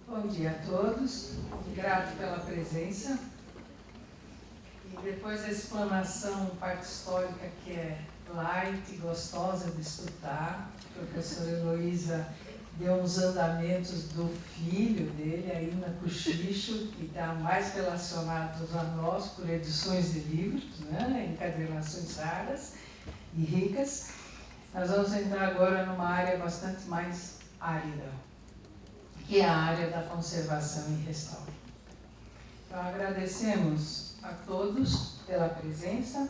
Bom dia a todos, grato pela presença. E depois da explanação, parte histórica que é light e gostosa de escutar, a professora Heloísa deu uns andamentos do filho dele, aí na Cochicho, que está mais relacionados a nós por edições de livros, né, encadernações raras e ricas. Nós vamos entrar agora numa área bastante mais árida, que é a área da conservação e restauro. Então, agradecemos a todos pela presença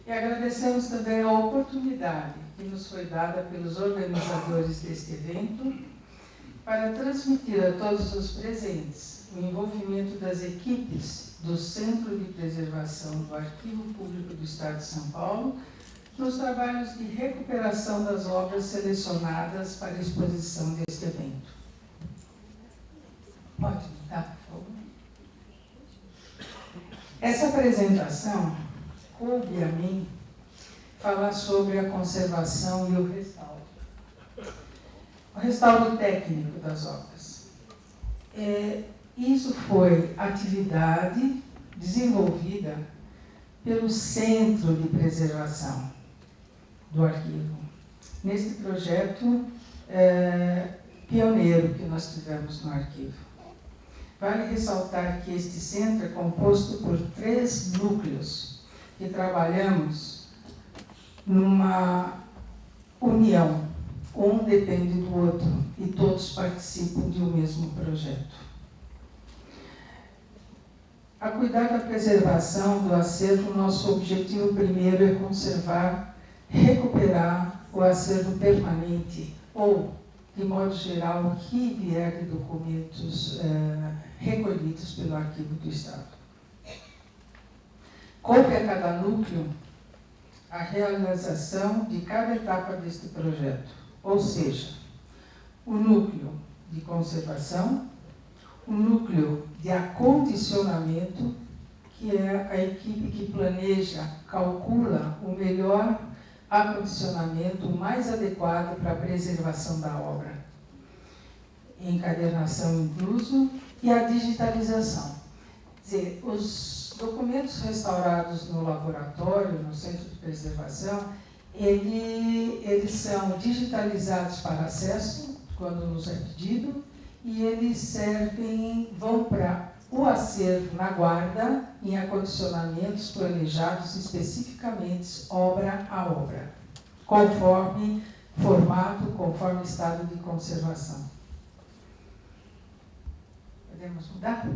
e agradecemos também a oportunidade que nos foi dada pelos organizadores deste evento para transmitir a todos os presentes o envolvimento das equipes do Centro de Preservação do Arquivo Público do Estado de São Paulo nos trabalhos de recuperação das obras selecionadas para a exposição deste evento. Pode mudar, por favor. Essa apresentação coube a mim falar sobre a conservação e o restauro. O restauro técnico das obras. Isso foi atividade desenvolvida pelo Centro de Preservação do Arquivo. Neste projeto pioneiro que nós tivemos no arquivo. Vale ressaltar que este centro é composto por 3 núcleos que trabalhamos numa união. Um depende do outro e todos participam de um mesmo projeto. A cuidar da preservação do acervo, nosso objetivo primeiro é conservar, recuperar o acervo permanente ou, de modo geral, o que vier de documentos recolhidos pelo Arquivo do Estado. Coube a cada núcleo a realização de cada etapa deste projeto, ou seja, o núcleo de conservação, o núcleo de acondicionamento, que é a equipe que planeja, calcula o melhor acondicionamento mais adequado para a preservação da obra, encadernação incluso, e a digitalização. Quer dizer, os documentos restaurados no laboratório, no Centro de Preservação, eles são digitalizados para acesso, quando nos é pedido, e eles vão para o acervo na guarda, em acondicionamentos planejados especificamente, obra a obra, conforme formato, conforme estado de conservação. Podemos mudar?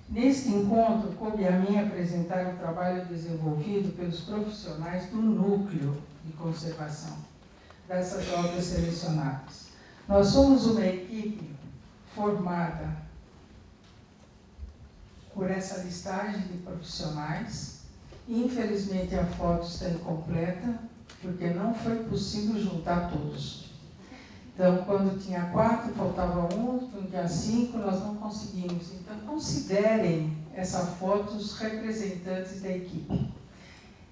Neste encontro, coube a mim apresentar o trabalho desenvolvido pelos profissionais do núcleo de conservação dessas obras selecionadas. Nós somos uma equipe formada por essa listagem de profissionais. Infelizmente, a foto está incompleta, porque não foi possível juntar todos. Então, quando tinha 4, faltava 1, quando tinha 5, nós não conseguimos. Então, considerem essa foto os representantes da equipe.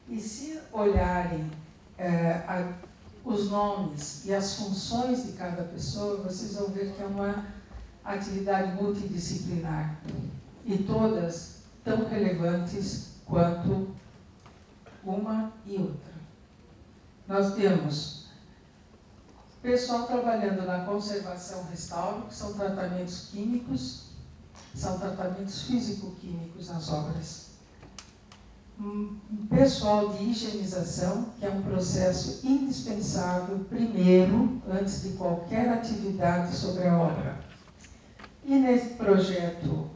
E se olharem os nomes e as funções de cada pessoa, vocês vão ver que é uma atividade multidisciplinar. E todas tão relevantes quanto uma e outra. Nós temos pessoal trabalhando na conservação e restauro, que são tratamentos químicos, são tratamentos físico-químicos nas obras. Pessoal de higienização, que é um processo indispensável, primeiro, antes de qualquer atividade sobre a obra. E nesse projeto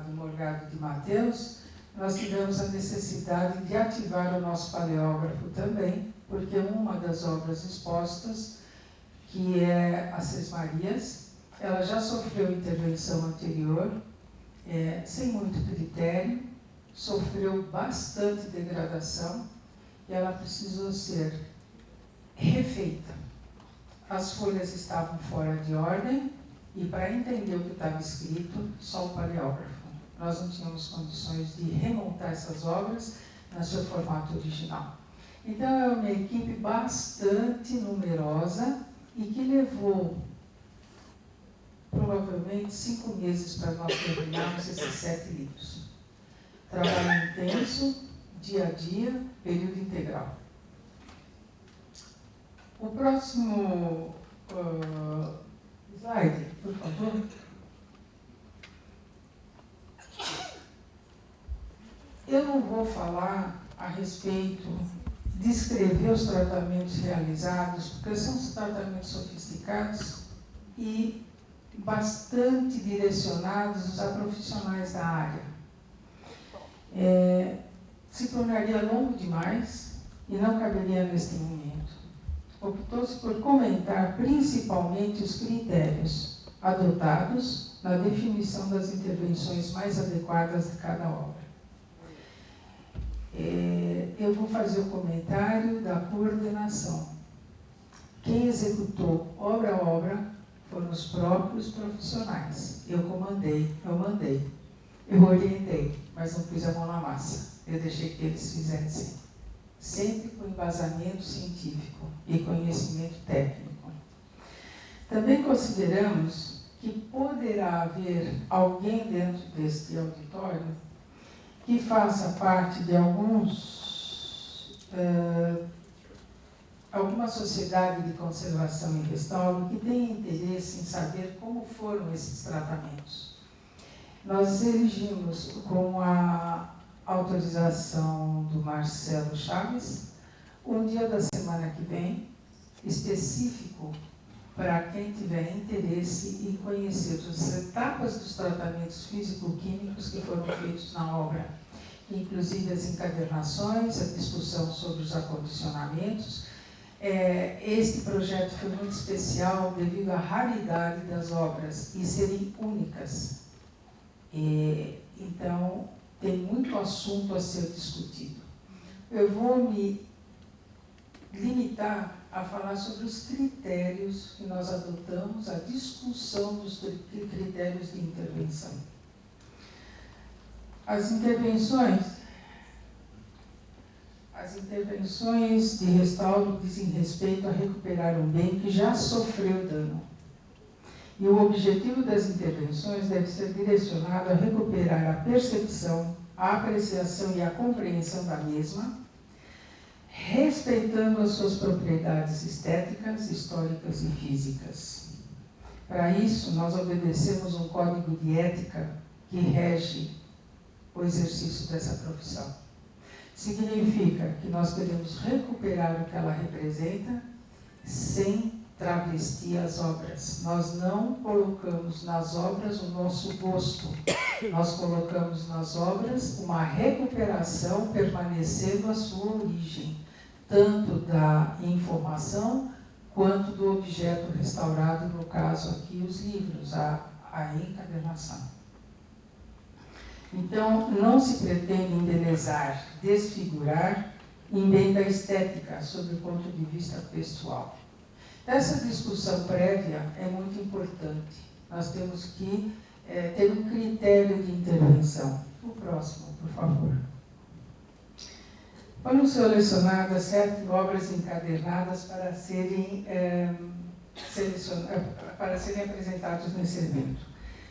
do Morgado de Mateus, nós tivemos a necessidade de ativar o nosso paleógrafo também, porque uma das obras expostas, que é a Sesmarias, ela já sofreu intervenção anterior, sem muito critério, sofreu bastante degradação e ela precisou ser refeita. As folhas estavam fora de ordem e, para entender o que estava escrito, só o paleógrafo. Nós não tínhamos condições de remontar essas obras no seu formato original. Então, é uma equipe bastante numerosa e que levou provavelmente 5 meses para nós terminarmos esses 7 livros. Trabalho intenso, dia a dia, período integral. O próximo slide, por favor. Eu não vou falar a respeito, descrever os tratamentos realizados, porque são tratamentos sofisticados e bastante direcionados a profissionais da área. Se tornaria longo demais e não caberia neste momento. Optou-se por comentar principalmente os critérios adotados na definição das intervenções mais adequadas de cada obra. Eu vou fazer o comentário da coordenação. Quem executou obra a obra foram os próprios profissionais. Eu comandei, eu mandei, eu orientei, mas não pus a mão na massa. Eu deixei que eles fizessem. Sempre com embasamento científico e conhecimento técnico. Também consideramos que poderá haver alguém dentro deste auditório que faça parte de alguma sociedade de conservação e restauro que tenha interesse em saber como foram esses tratamentos. Nós elegimos, com a autorização do Marcelo Chaves, um dia da semana que vem, específico para quem tiver interesse em conhecer as etapas dos tratamentos físico-químicos que foram feitos na obra, inclusive as encadernações, a discussão sobre os acondicionamentos. Este projeto foi muito especial devido à raridade das obras e serem únicas. Então, tem muito assunto a ser discutido. Eu vou me limitar a falar sobre os critérios que nós adotamos, a discussão dos critérios de intervenção. As intervenções de restauro dizem respeito a recuperar um bem que já sofreu dano. E o objetivo das intervenções deve ser direcionado a recuperar a percepção, a apreciação e a compreensão da mesma, respeitando as suas propriedades estéticas, históricas e físicas. Para isso, nós obedecemos um código de ética que rege o exercício dessa profissão. Significa que nós queremos recuperar o que ela representa sem travestir as obras. Nós não colocamos nas obras o nosso gosto. Nós colocamos nas obras uma recuperação permanecendo a sua origem, tanto da informação quanto do objeto restaurado, no caso aqui os livros, a encadernação. Então, não se pretende embelezar, desfigurar, em bem da estética, sob o ponto de vista pessoal. Essa discussão prévia é muito importante. Nós temos que ter um critério de intervenção. O próximo, por favor. Foram selecionadas 7 obras encadernadas para serem apresentadas nesse evento.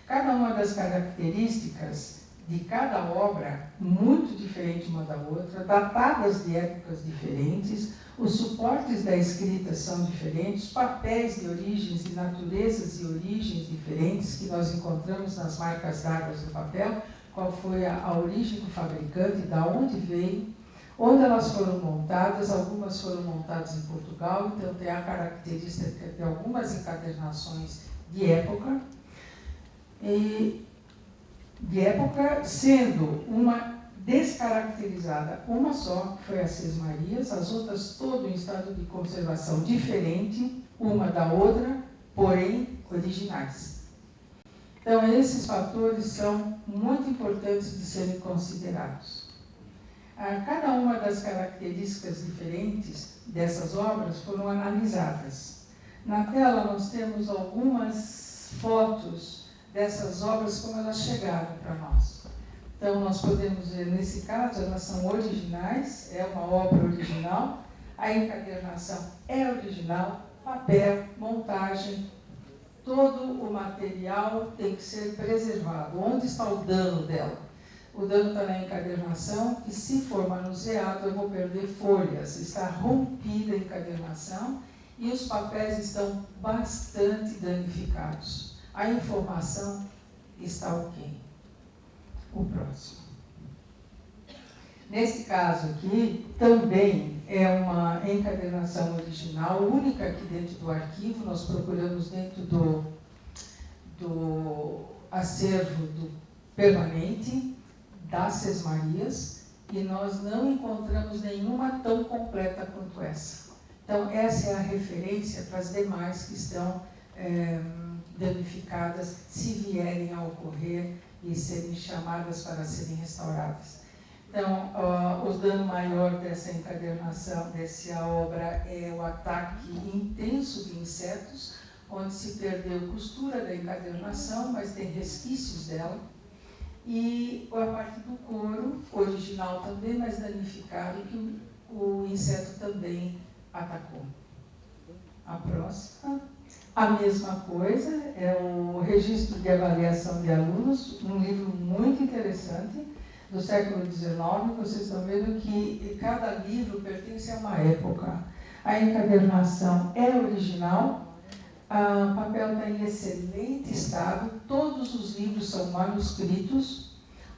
Cada uma das características de cada obra, muito diferente uma da outra, datadas de épocas diferentes, os suportes da escrita são diferentes, papéis de origens, de naturezas e origens diferentes que nós encontramos nas marcas d'água do papel, qual foi a origem do fabricante, da onde veio, onde elas foram montadas. Algumas foram montadas em Portugal, então tem a característica de algumas encadernações de época, sendo uma descaracterizada, uma só, que foi a Sesmarias, as outras todas em estado de conservação diferente, uma da outra, porém originais. Então, esses fatores são muito importantes de serem considerados. Cada uma das características diferentes dessas obras foram analisadas. Na tela nós temos algumas fotos dessas obras como elas chegaram para nós. Então nós podemos ver, nesse caso, elas são originais, é uma obra original, a encadernação é original, papel, montagem, todo o material tem que ser preservado. Onde está o dano dela? O dano está na encadernação, que se for manuseado eu vou perder folhas. Está rompida a encadernação e os papéis estão bastante danificados. A informação está ok. O próximo. Nesse caso aqui, também é uma encadernação original, única aqui dentro do arquivo. Nós procuramos dentro do acervo permanente das Sesmarias e nós não encontramos nenhuma tão completa quanto essa. Então, essa é a referência para as demais que estão danificadas, se vierem a ocorrer e serem chamadas para serem restauradas. Então, o dano maior dessa encadernação, dessa obra, é o ataque intenso de insetos, onde se perdeu costura da encadernação, mas tem resquícios dela. E a parte do couro, original também, mas danificado, que o inseto também atacou. A próxima. A mesma coisa, é o Registro de Avaliação de Alunos, um livro muito interessante, do século XIX. Vocês estão vendo que cada livro pertence a uma época. A encadernação é original, o papel está em excelente estado, todos os livros são manuscritos,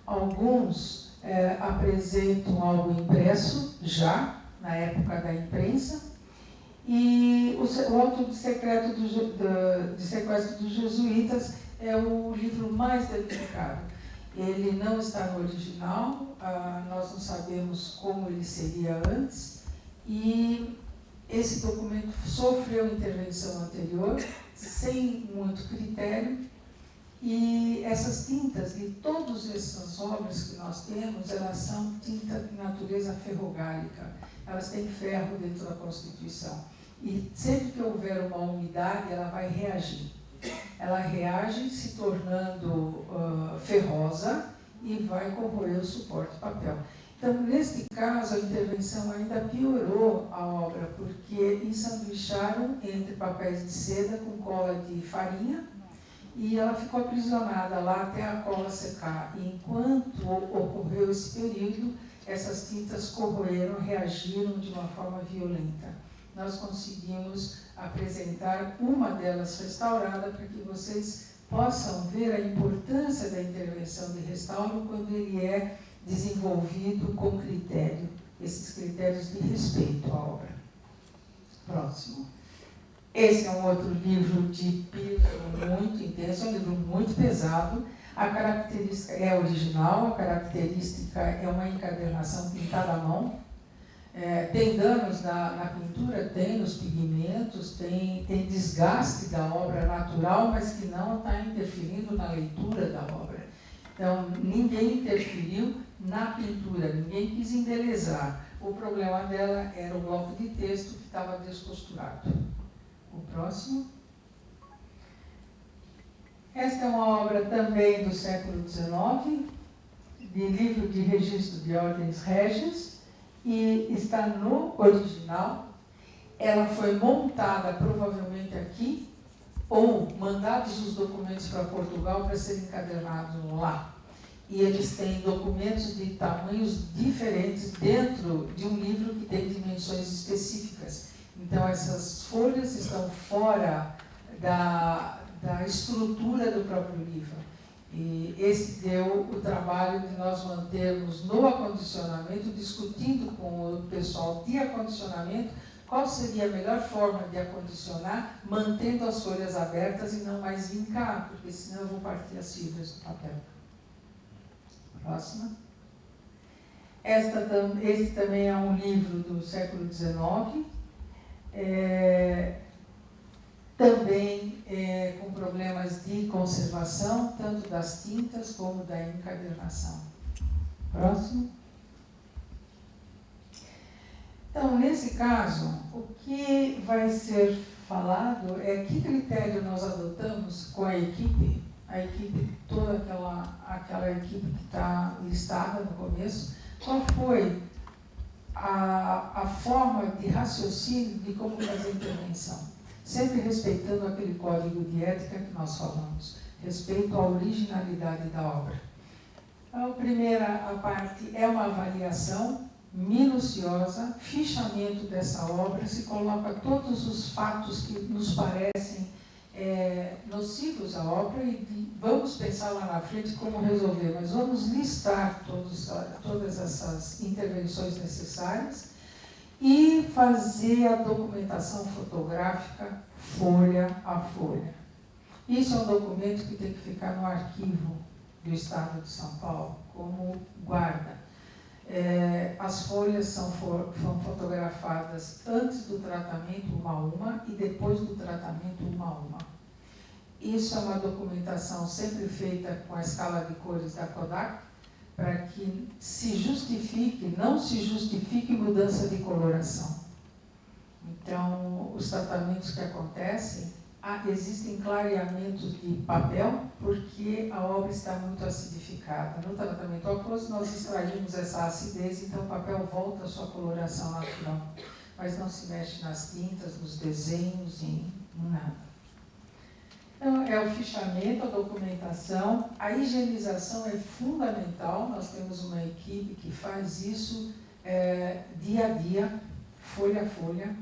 alguns apresentam algo impresso já, na época da imprensa, e o Auto de Sequestro dos Jesuítas é o livro mais danificado. Ele não está no original, nós não sabemos como ele seria antes, e esse documento sofreu intervenção anterior, sem muito critério, e essas tintas de todas essas obras que nós temos, elas são tinta de natureza ferrogálica, elas têm ferro dentro da Constituição, e sempre que houver uma umidade, ela vai reagir. Ela reage se tornando ferrosa e vai corroer o suporte papel. Então, neste caso, a intervenção ainda piorou a obra, porque ensanduicharam entre papéis de seda com cola de farinha e ela ficou aprisionada lá até a cola secar. E enquanto ocorreu esse período, essas tintas corroeram, reagiram de uma forma violenta. Nós conseguimos apresentar uma delas restaurada para que vocês possam ver a importância da intervenção de restauro quando ele é desenvolvido com critério, esses critérios de respeito à obra. Próximo. Esse é um outro livro de peso muito intenso, é um livro muito pesado. A característica é original, a característica é uma encadernação pintada à mão. Tem danos na pintura, tem nos pigmentos, tem desgaste da obra natural, mas que não está interferindo na leitura da obra. Então, ninguém interferiu na pintura, ninguém quis embelezar. O problema dela era o bloco de texto que estava descosturado. O próximo. Esta é uma obra também do século XIX, de livro de registro de ordens régias, e está no original. Ela foi montada provavelmente aqui, ou mandados os documentos para Portugal para serem encadernados lá. E eles têm documentos de tamanhos diferentes dentro de um livro que tem dimensões específicas. Então, essas folhas estão fora da estrutura do próprio livro. E esse deu o trabalho de nós mantermos no acondicionamento, discutindo com o pessoal de acondicionamento qual seria a melhor forma de acondicionar, mantendo as folhas abertas e não mais vincar, porque senão eu vou partir as fibras do papel. Próxima. Esse também é um livro do século XIX, também com problemas de conservação, tanto das tintas como da encadernação. Próximo. Então, nesse caso, o que vai ser falado é que critério nós adotamos com a equipe, toda aquela equipe que está listada no começo, qual foi a forma de raciocínio de como fazer a intervenção. sempre respeitando aquele código de ética que nós falamos, respeito à originalidade da obra. Então, a primeira parte é uma avaliação minuciosa, fichamento dessa obra, se coloca todos os fatos que nos parecem nocivos à obra e vamos pensar lá na frente como resolver, mas vamos listar todas essas intervenções necessárias e fazer a documentação fotográfica folha a folha. Isso é um documento que tem que ficar no arquivo do Estado de São Paulo como guarda. As folhas são fotografadas antes do tratamento uma a uma e depois do tratamento uma a uma. Isso é uma documentação sempre feita com a escala de cores da Kodak, para que não se justifique mudança de coloração. Então, os tratamentos que acontecem, existem clareamentos de papel, porque a obra está muito acidificada. No tratamento aquoso, nós extraímos essa acidez, então o papel volta à sua coloração natural. Mas não se mexe nas tintas, nos desenhos, em nada. Então, é o fichamento, a documentação, a higienização é fundamental. Nós temos uma equipe que faz isso dia a dia, folha a folha.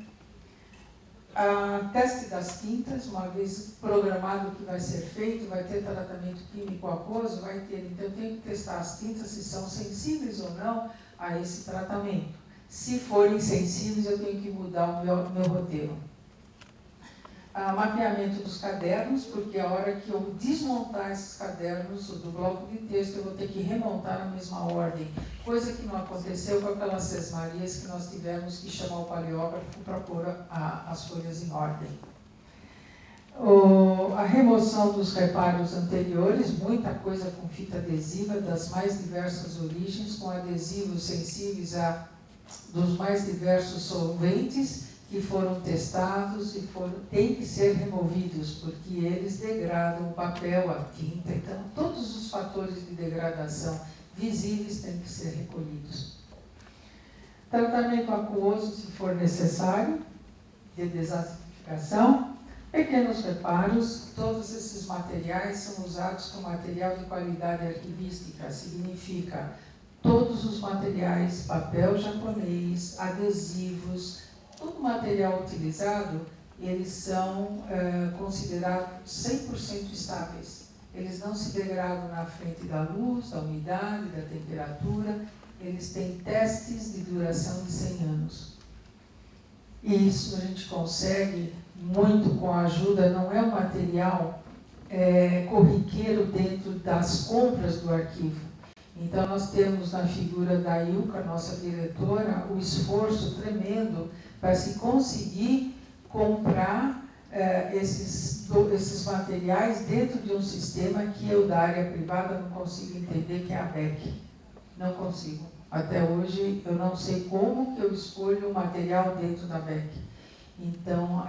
Teste das tintas, uma vez programado o que vai ser feito, vai ter tratamento químico aquoso, vai ter, então eu tenho que testar as tintas se são sensíveis ou não a esse tratamento. Se forem sensíveis, eu tenho que mudar o meu roteiro. Mapeamento dos cadernos, porque a hora que eu desmontar esses cadernos do bloco de texto, eu vou ter que remontar na mesma ordem, coisa que não aconteceu com aquelas sesmarias que nós tivemos que chamar o paleógrafo para pôr as folhas em ordem. A remoção dos reparos anteriores, muita coisa com fita adesiva das mais diversas origens, com adesivos sensíveis dos mais diversos solventes, que foram testados e têm que ser removidos, porque eles degradam o papel, a tinta. Então, todos os fatores de degradação visíveis têm que ser recolhidos. Tratamento aquoso, se for necessário, de desacidificação. Pequenos reparos. Todos esses materiais são usados como material de qualidade arquivística. Significa todos os materiais, papel japonês, adesivos, todo o material utilizado, eles são considerados 100% estáveis. Eles não se degradam na frente da luz, da umidade, da temperatura. Eles têm testes de duração de 100 anos. E isso a gente consegue muito com a ajuda, não é um material corriqueiro dentro das compras do arquivo. Então, nós temos na figura da Ilka, nossa diretora, o esforço tremendo para se conseguir comprar esses materiais dentro de um sistema que eu, da área privada, não consigo entender, que é a BEC. Não consigo. Até hoje, eu não sei como que eu escolho um material dentro da BEC. Então,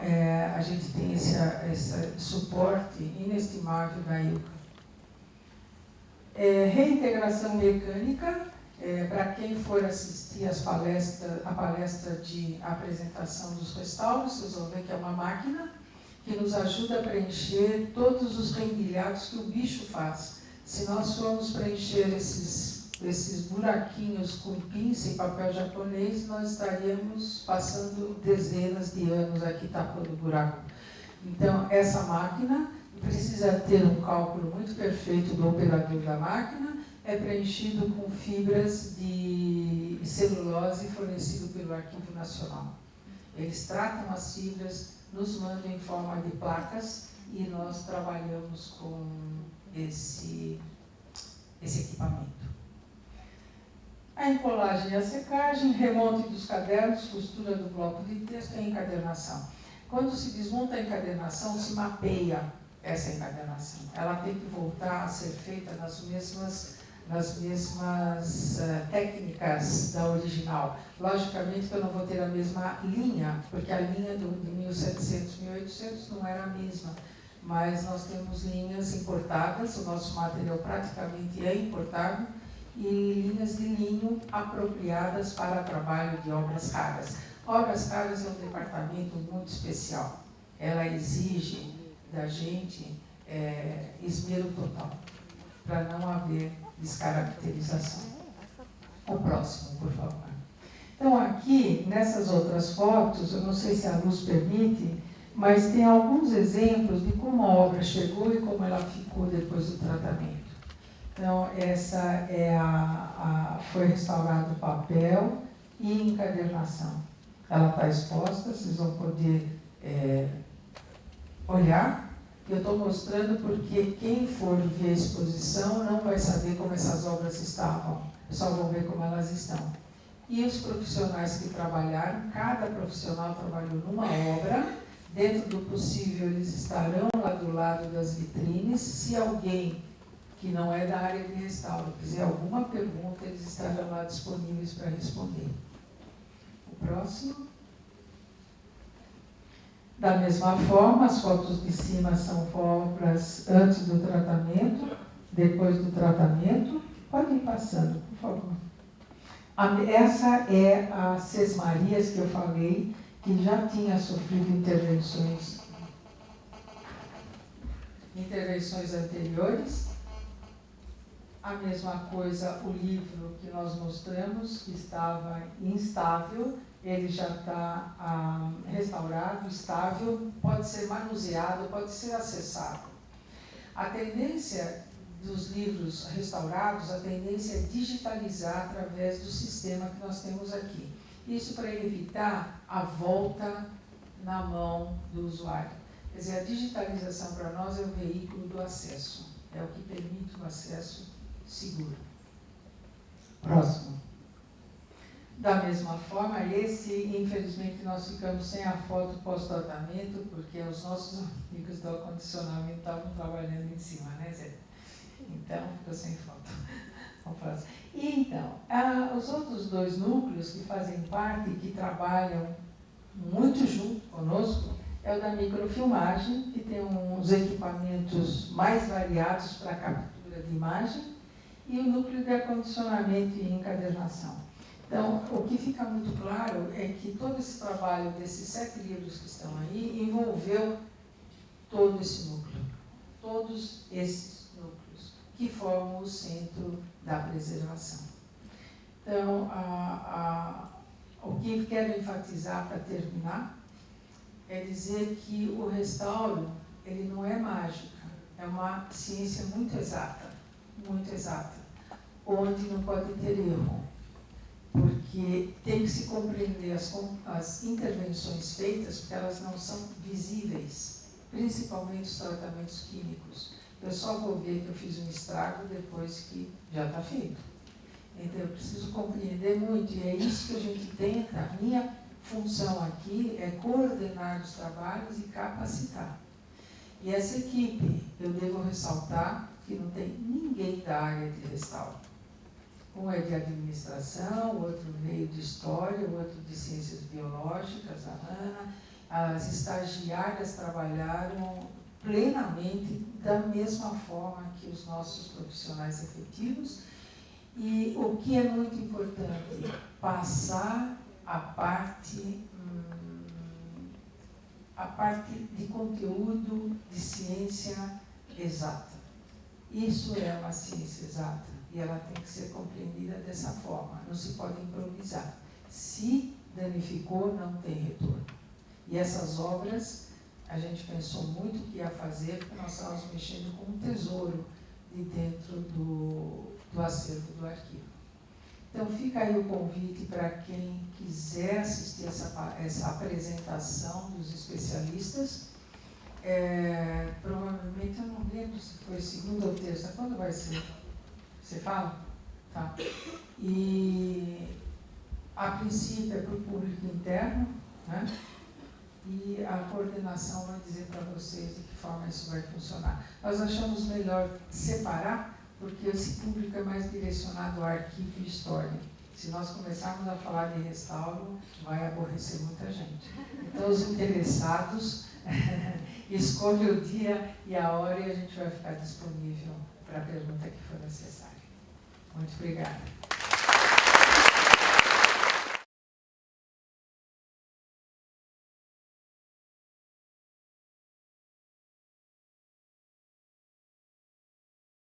a gente tem esse suporte inestimável da Ilka. Reintegração mecânica, para quem for assistir a palestra de apresentação dos restauros, vocês vão ver que é uma máquina que nos ajuda a preencher todos os rendilhados que o bicho faz. Se nós formos preencher esses buraquinhos com pinça e papel japonês, nós estaríamos passando dezenas de anos aqui tapando o buraco. Então, essa máquina precisa ter um cálculo muito perfeito do operador da máquina, é preenchido com fibras de celulose fornecido pelo Arquivo Nacional. Eles tratam as fibras, nos mandam em forma de placas e nós trabalhamos com esse equipamento. A encolagem e a secagem, remonte dos cadernos, costura do bloco de texto e encadernação. Quando se desmonta a encadernação, se mapeia essa encadernação. Ela tem que voltar a ser feita nas mesmas técnicas da original. Logicamente que eu não vou ter a mesma linha, porque a linha de 1700, 1800 não era a mesma, mas nós temos linhas importadas, o nosso material praticamente é importado, e linhas de linho apropriadas para trabalho de obras raras. Obras raras é um departamento muito especial. ela exige da gente esmero total, para não haver descaracterização. O próximo, por favor. Então, aqui, nessas outras fotos, eu não sei se a luz permite, mas tem alguns exemplos de como a obra chegou e como ela ficou depois do tratamento. Então, essa é foi restaurado o papel e encadernação. Ela está exposta, vocês vão poder olhar. Eu estou mostrando porque quem for ver a exposição não vai saber como essas obras estavam, só vão ver como elas estão. E os profissionais que trabalharam, cada profissional trabalhou numa obra, dentro do possível eles estarão lá do lado das vitrines. Se alguém que não é da área de restauro quiser alguma pergunta, eles estarão lá disponíveis para responder. O próximo. Da mesma forma, as fotos de cima são obras antes do tratamento, depois do tratamento. Pode ir passando, por favor. Essa é a Sesmarias que eu falei, que já tinha sofrido intervenções anteriores. A mesma coisa, o livro que nós mostramos, que estava instável, ele já está restaurado, estável, pode ser manuseado, pode ser acessado. A tendência dos livros restaurados, a tendência é digitalizar através do sistema que nós temos aqui. Isso para evitar a volta na mão do usuário. Quer dizer, a digitalização para nós é o veículo do acesso, é o que permite o acesso seguro. Próximo. Da mesma forma, esse, infelizmente, nós ficamos sem a foto pós-tratamento, porque os nossos amigos do acondicionamento estavam trabalhando em cima, né, Zé? Então, ficou sem foto. Vamos falar assim. E, então, os outros dois núcleos que fazem parte, que trabalham muito junto conosco, é o da microfilmagem, que tem uns equipamentos mais variados para captura de imagem, e o núcleo de acondicionamento e encadernação. Então, o que fica muito claro é que todo esse trabalho desses 7 livros que estão aí envolveu todo esse núcleo, todos esses núcleos, que formam o centro da preservação. Então, o que quero enfatizar para terminar é dizer que o restauro, ele não é mágica, é uma ciência muito exata, onde não pode ter erro, porque tem que se compreender as intervenções feitas, porque elas não são visíveis, principalmente os tratamentos químicos. Eu só vou ver que eu fiz um estrago depois que já está feito. Então, eu preciso compreender muito, e é isso que a gente tenta. A minha função aqui é coordenar os trabalhos e capacitar. E essa equipe, eu devo ressaltar que não tem ninguém da área de restauro. Um é de administração, o outro veio de história, o outro de ciências biológicas, a Ana. As estagiárias trabalharam plenamente da mesma forma que os nossos profissionais efetivos. E o que é muito importante, passar a parte de conteúdo de ciência exata. Isso é uma ciência exata e ela tem que ser compreendida dessa forma, não se pode improvisar. Se danificou, não tem retorno. E essas obras, a gente pensou muito o que ia fazer, porque nós estávamos mexendo com um tesouro de dentro do acervo do arquivo. Então, fica aí o convite para quem quiser assistir essa apresentação dos especialistas. Provavelmente, eu não lembro se foi segunda ou terça. Quando vai ser? Você fala? Tá. E, a princípio, é para o público interno, né? E a coordenação vai dizer para vocês de que forma isso vai funcionar. Nós achamos melhor separar, porque esse público é mais direcionado ao arquivo e história. Se nós começarmos a falar de restauro, vai aborrecer muita gente. Então, os interessados, escolhem o dia e a hora e a gente vai ficar disponível para a pergunta que for necessária. Muito obrigada.